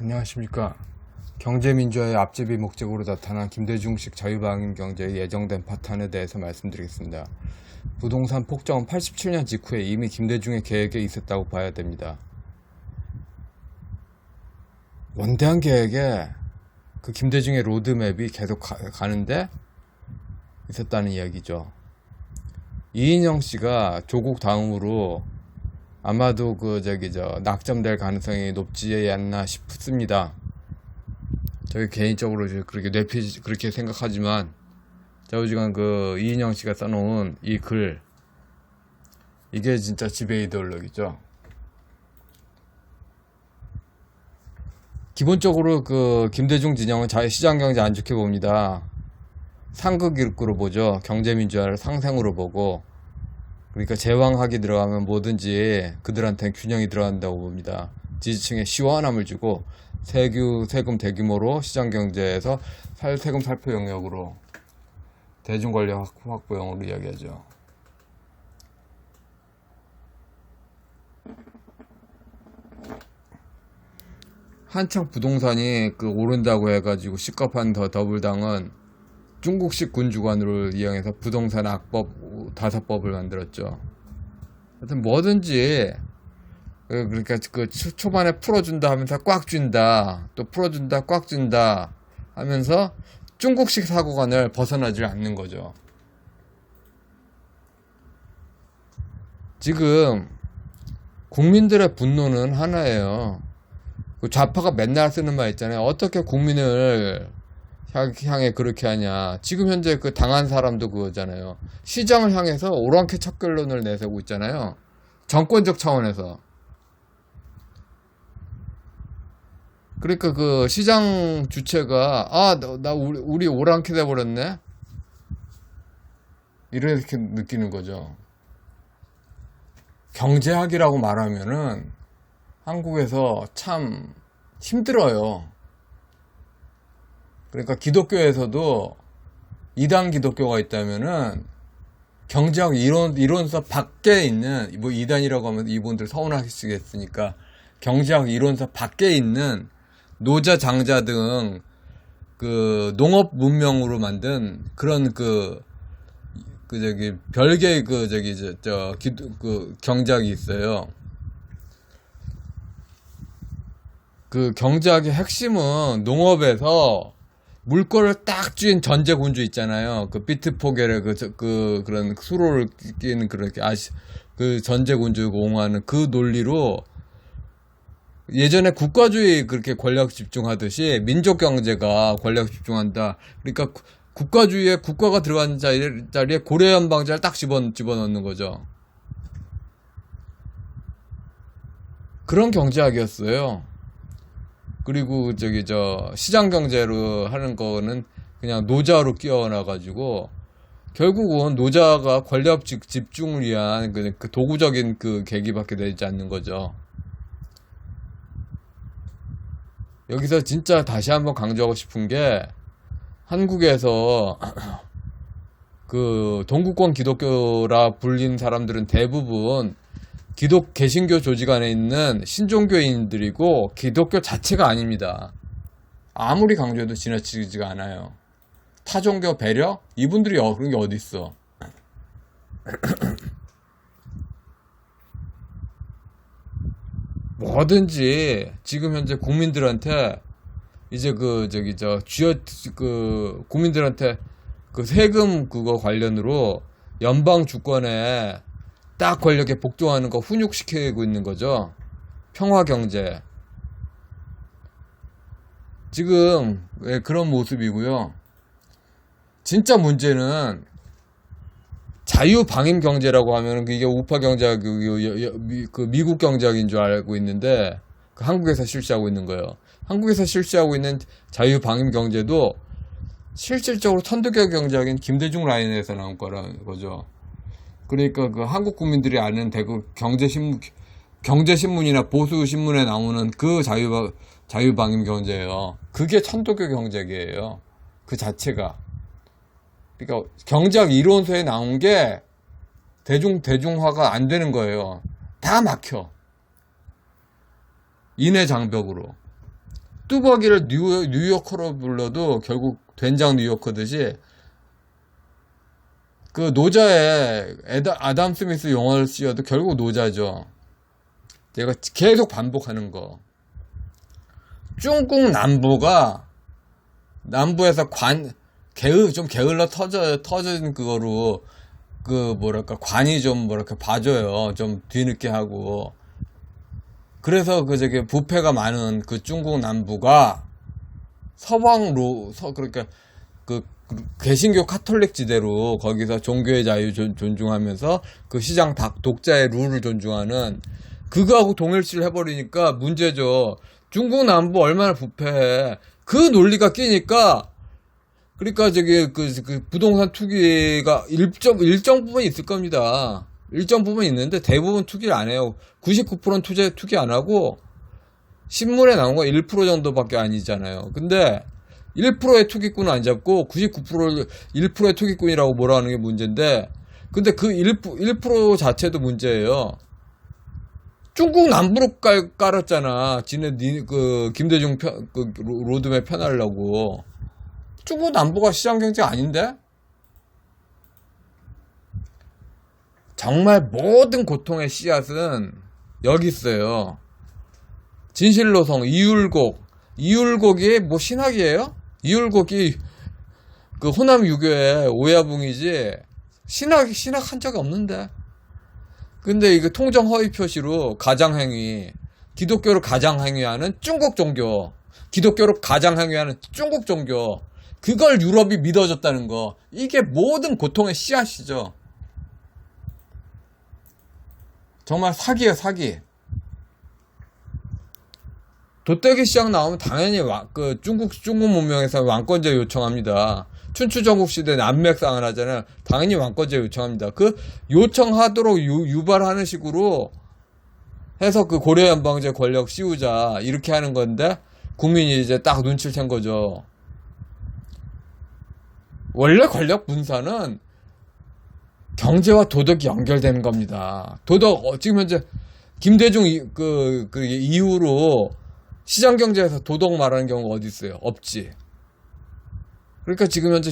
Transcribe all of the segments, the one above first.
안녕하십니까. 경제민주화의 앞제비 목적으로 나타난 김대중식 자유방임 경제의 예정된 파탄에 대해서 말씀드리겠습니다. 부동산 폭정은 87년 직후에 이미 김대중의 계획에 있었다고 봐야 됩니다. 원대한 계획에 그 김대중의 로드맵이 계속 가는데 있었다는 이야기죠. 이인영 씨가 조국 다음으로 아마도 낙점될 가능성이 높지 않나 싶습니다. 저희 개인적으로 그렇게 생각하지만, 좌우지간 이인영 씨가 써놓은 이 글, 이게 진짜 지배 이데올로기죠. 기본적으로 김대중 진영은 시장경제 안 좋게 봅니다. 상극일구로 보죠. 경제민주화를 상생으로 보고, 그러니까 제왕학이 들어가면 뭐든지 그들한테는 균형이 들어간다고 봅니다. 지지층에 시원함을 주고 세금 대규모로 시장경제에서 세금 살포 영역으로 대중권력 확보형으로 이야기하죠. 한창 부동산이 오른다고 해가지고 시급한 더블당은 중국식 군주관으로 이용해서 부동산 악법 5법을 만들었죠. 하여튼 뭐든지 그러니까 초반에 풀어준다 하면서 꽉 쥔다, 또 풀어준다 꽉 쥔다 하면서 중국식 사고관을 벗어나지 않는 거죠. 지금 국민들의 분노는 하나예요. 좌파가 맨날 쓰는 말 있잖아요. 어떻게 국민을 향해 그렇게 하냐. 지금 현재 당한 사람도 그거잖아요. 시장을 향해서 오랑캐 척결론을 내세우고 있잖아요. 정권적 차원에서. 그러니까 시장 주체가 우리 오랑캐 돼버렸네, 이렇게 느끼는 거죠. 경제학이라고 말하면은 한국에서 참 힘들어요. 그러니까 기독교에서도 2단 기독교가 있다면은 경제학 이론서 밖에 있는, 2단이라고 하면 이분들 서운하시겠으니까 경제학 이론서 밖에 있는 노자, 장자 등 농업 문명으로 만든 그런 별개의 경제학이 있어요. 경제학의 핵심은 농업에서 물꼬를 딱 쥔 전제군주 있잖아요. 비트포겔의 그런 수로를 끼는 전제군주가 옹호하는 그 논리로 예전에 국가주의 그렇게 권력 집중하듯이 민족 경제가 권력 집중한다. 그러니까 국가주의에 국가가 들어간 자리에 고려연방자를 딱 집어넣는 거죠. 그런 경제학이었어요. 그리고 시장 경제로 하는 거는 그냥 노자로 끼워놔가지고 결국은 노자가 권력 집중을 위한 도구적인 계기밖에 되지 않는 거죠. 여기서 진짜 다시 한번 강조하고 싶은 게, 한국에서 동구권 기독교라 불린 사람들은 대부분 개신교 조직 안에 있는 신종교인들이고 기독교 자체가 아닙니다. 아무리 강조해도 지나치지가 않아요. 타종교 배려? 이분들이 그런 게 어디 있어? 뭐든지 지금 현재 국민들한테 이제 국민들한테 세금 관련으로 연방 주권에 딱 권력에 복종하는 거 훈육시키고 있는 거죠. 평화 경제. 지금 그런 모습이고요. 진짜 문제는 자유방임 경제라고 하면 이게 우파 경제학, 미국 경제학인 줄 알고 있는데, 한국에서 실시하고 있는 거예요. 한국에서 실시하고 있는 자유방임 경제도 실질적으로 천도교 경제학인 김대중 라인에서 나온 거라는 거죠. 그러니까 한국 국민들이 아는 대구 경제신문이나 보수신문에 나오는 자유방임 경제예요. 그게 천도교 경제계예요. 그 자체가. 그러니까 경제학 이론서에 나온 게 대중화가 안 되는 거예요. 다 막혀. 인해 장벽으로. 뚜벅이를 뉴요커로 불러도 결국 된장 뉴요커듯이 그 노자의 아담 스미스 용어를 쓰여도 결국 노자죠. 내가 계속 반복하는 거. 중국 남부에서 좀 게을러 터진 그거로 관이 좀 봐줘요. 좀 뒤늦게 하고. 그래서 부패가 많은 그 중국 남부가 그러니까 개신교 카톨릭 지대로 거기서 종교의 자유 존중하면서 그 시장 독자의 룰을 존중하는 그거하고 동일시를 해버리니까 문제죠. 중국 남부 얼마나 부패해. 그 논리가 끼니까 그러니까 그 부동산 투기가 일정 부분 있을 겁니다. 일정 부분 있는데 대부분 투기를 안 해요. 99%는 투기 안 하고 신문에 나온 거 1% 정도밖에 아니잖아요. 근데 1%의 투기꾼은 안 잡고 1%의 투기꾼이라고 뭐라 하는 게 문제인데 근데 그 1% 자체도 문제예요. 중국 남부로 깔았잖아. 김대중 로드맵 편하려고. 중국 남부가 시장 경제 아닌데? 정말 모든 고통의 씨앗은 여기 있어요. 진실노성, 이율곡이 뭐 신학이에요? 이율곡이 그 호남 유교의 오야붕이지 신학 한 적이 없는데. 근데 이게 통정 허위 표시로 기독교를 가장행위하는 중국 종교, 그걸 유럽이 믿어줬다는 거. 이게 모든 고통의 씨앗이죠. 정말 사기예요, 사기. 도떼기 시장 나오면 당연히 중국 문명에서 왕권제 요청합니다. 춘추전국 시대 난맥상을 하잖아요. 당연히 왕권제 요청합니다. 그 요청하도록 유발하는 식으로 해서 그 고려연방제 권력 씌우자 이렇게 하는 건데 국민이 이제 딱 눈치를 챈 거죠. 원래 권력 분산은 경제와 도덕이 연결되는 겁니다. 지금 현재 김대중 이후로 시장 경제에서 도덕 말하는 경우가 어디 있어요? 없지. 그러니까 지금 현재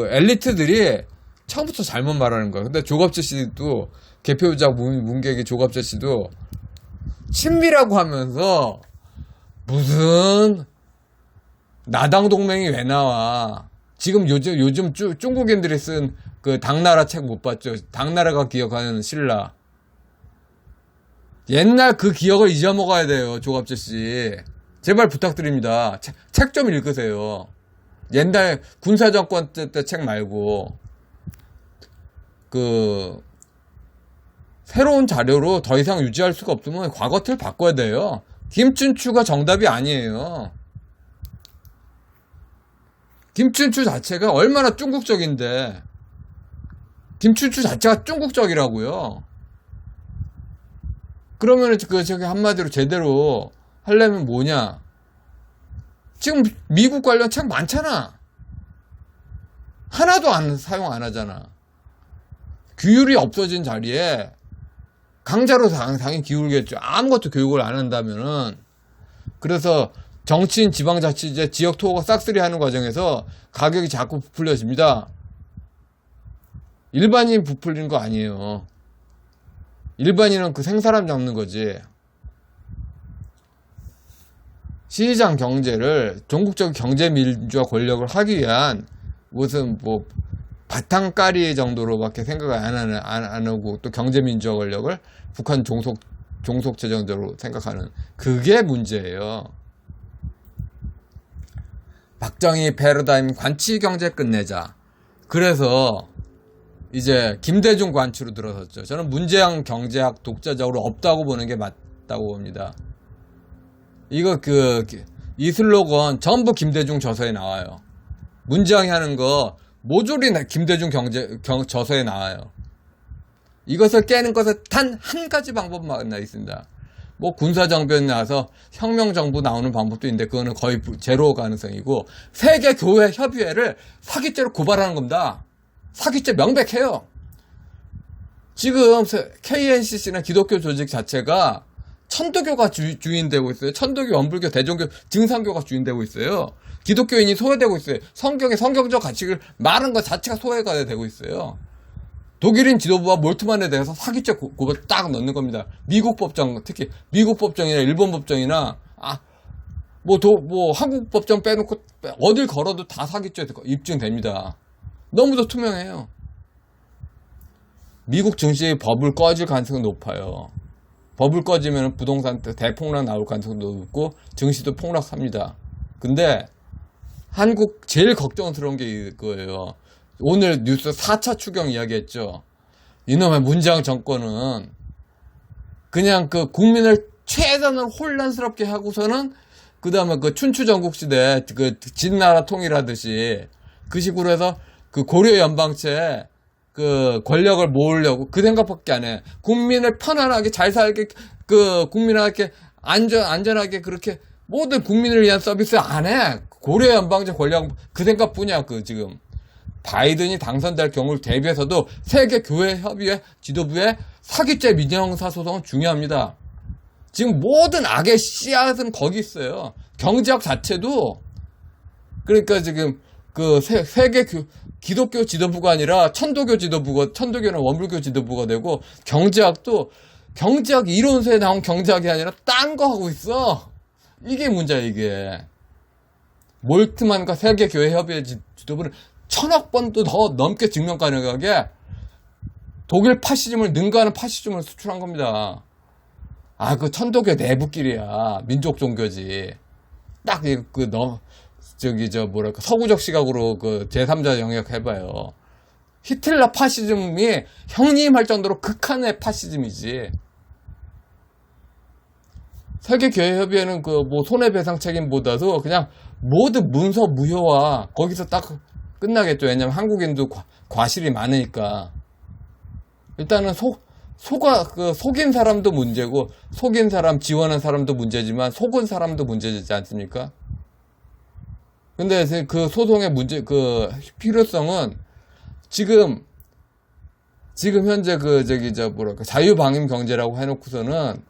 엘리트들이 처음부터 잘못 말하는 거야. 근데 조갑재 씨도 개표자 문객의 조갑재 씨도 친미라고 하면서 무슨 나당 동맹이 왜 나와? 지금 요즘 중국인들이 쓴 그 당나라 책 못 봤죠? 당나라가 기억하는 신라. 옛날 그 기억을 잊어먹어야 돼요, 조갑재 씨. 제발 부탁드립니다. 책 좀 읽으세요. 옛날 군사정권 때 책 말고 새로운 자료로 더 이상 유지할 수가 없으면 과거 틀 바꿔야 돼요. 김춘추가 정답이 아니에요. 김춘추 자체가 얼마나 중국적인데 김춘추 자체가 중국적이라고요. 그러면 한마디로 제대로 하려면 뭐냐? 지금 미국 관련 책 많잖아. 하나도 사용 안 하잖아. 규율이 없어진 자리에 강자로 당연히 기울겠죠. 아무것도 교육을 안 한다면은. 그래서 정치인 지방자치제 지역 투어가 싹쓸이 하는 과정에서 가격이 자꾸 부풀려집니다. 일반인 부풀리는 거 아니에요. 일반인은 생사람 잡는 거지. 시장 경제를 종국적 경제민주화 권력을 하기 위한 무슨 바탕까리 정도로밖에 생각을 안 하고 또 경제민주화 권력을 북한 종속제 정도로 생각하는 그게 문제예요. 박정희 패러다임 관치 경제 끝내자. 그래서 이제 김대중 관치로 들어섰죠. 저는 문재양 경제학 독자적으로 없다고 보는 게 맞다고 봅니다. 이 슬로건 전부 김대중 저서에 나와요. 문재양이 하는 거 모조리 김대중 저서에 나와요. 이것을 깨는 것은 단 한 가지 방법만 있습니다. 군사정변이 나와서 혁명정부 나오는 방법도 있는데 그거는 거의 제로 가능성이고 세계 교회 협의회를 사기죄로 고발하는 겁니다. 사기죄 명백해요. 지금 KNCC는 기독교 조직 자체가 천도교가 주인 되고 있어요. 천도교, 원불교, 대종교, 증산교가 주인 되고 있어요. 기독교인이 소외되고 있어요. 성경적 가치를 말하는 것 자체가 소외가 되고 있어요. 독일인 지도부와 몰트만에 대해서 사기죄 고발 딱 넣는 겁니다. 미국 법정, 특히 미국 법정이나 일본 법정이나 한국 법정 빼놓고 어딜 걸어도 다 사기죄 입증됩니다. 너무도 투명해요. 미국 증시 버블 꺼질 가능성이 높아요. 버블 꺼지면 부동산 대폭락 나올 가능성도 높고 증시도 폭락합니다. 근데 한국 제일 걱정스러운 게 이거예요. 오늘 뉴스 4차 추경 이야기했죠. 이놈의 문재인 정권은 그냥 그 국민을 최대한 혼란스럽게 하고서는 그 다음에 그 춘추전국시대 그 진나라 통일하듯이 그 식으로 해서 그 고려 연방체 그 권력을 모으려고 그 생각밖에 안 해. 국민을 편안하게 잘 살게 그 국민한테 안전하게 그렇게 모든 국민을 위한 서비스 안 해. 고려 연방제 권력 그 생각뿐이야. 그 지금 바이든이 당선될 경우를 대비해서도 세계 교회 협의회 지도부의 사기죄 민형사 소송은 중요합니다. 지금 모든 악의 씨앗은 거기 있어요. 경제학 자체도 그러니까 지금 그 세계 기독교 지도부가 아니라 천도교는 원불교 지도부가 되고 경제학 이론서에 나온 경제학이 아니라 딴 거 하고 있어. 이게 문제야 이게. 몰트만과 세계교회협의회 지도부는 1000억 번도 더 넘게 증명 가능하게 독일 파시즘을 능가하는 파시즘을 수출한 겁니다. 그 천도교 내부끼리야. 민족 종교지. 딱 서구적 시각으로 그 제3자 영역 해봐요. 히틀러 파시즘이 형님할 정도로 극한의 파시즘이지. 세계교회협의회는 손해배상 책임보다도 그냥 모든 문서 무효화 거기서 딱 끝나겠죠. 왜냐면 한국인도 과실이 많으니까. 일단은 속인 사람도 문제고, 속인 사람 지원한 사람도 문제지만, 속은 사람도 문제지 않습니까? 근데 그 소송의 필요성은 지금 현재 자유방임 경제라고 해놓고서는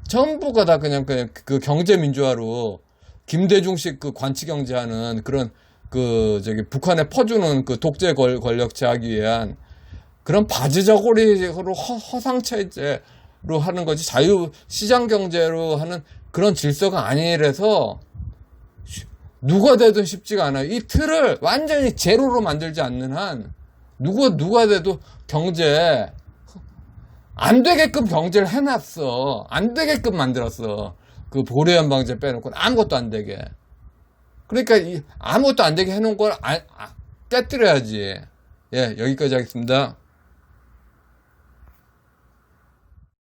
전부가 다 그냥 그 경제민주화로 김대중식 그 관치경제하는 그런 북한에 퍼주는 그 독재 권력 제하기 위한 그런 바지저고리로 허상체제로 하는 거지 자유시장 경제로 하는 그런 질서가 아니라서 누가 돼도 쉽지가 않아요. 이 틀을 완전히 제로로 만들지 않는 한 누가 돼도 안 되게끔 경제를 해놨어. 안 되게끔 만들었어. 그 고려연방제 빼놓고 아무것도 안 되게. 그러니까 아무것도 안 되게 해놓은 걸 깨뜨려야지. 예, 여기까지 하겠습니다.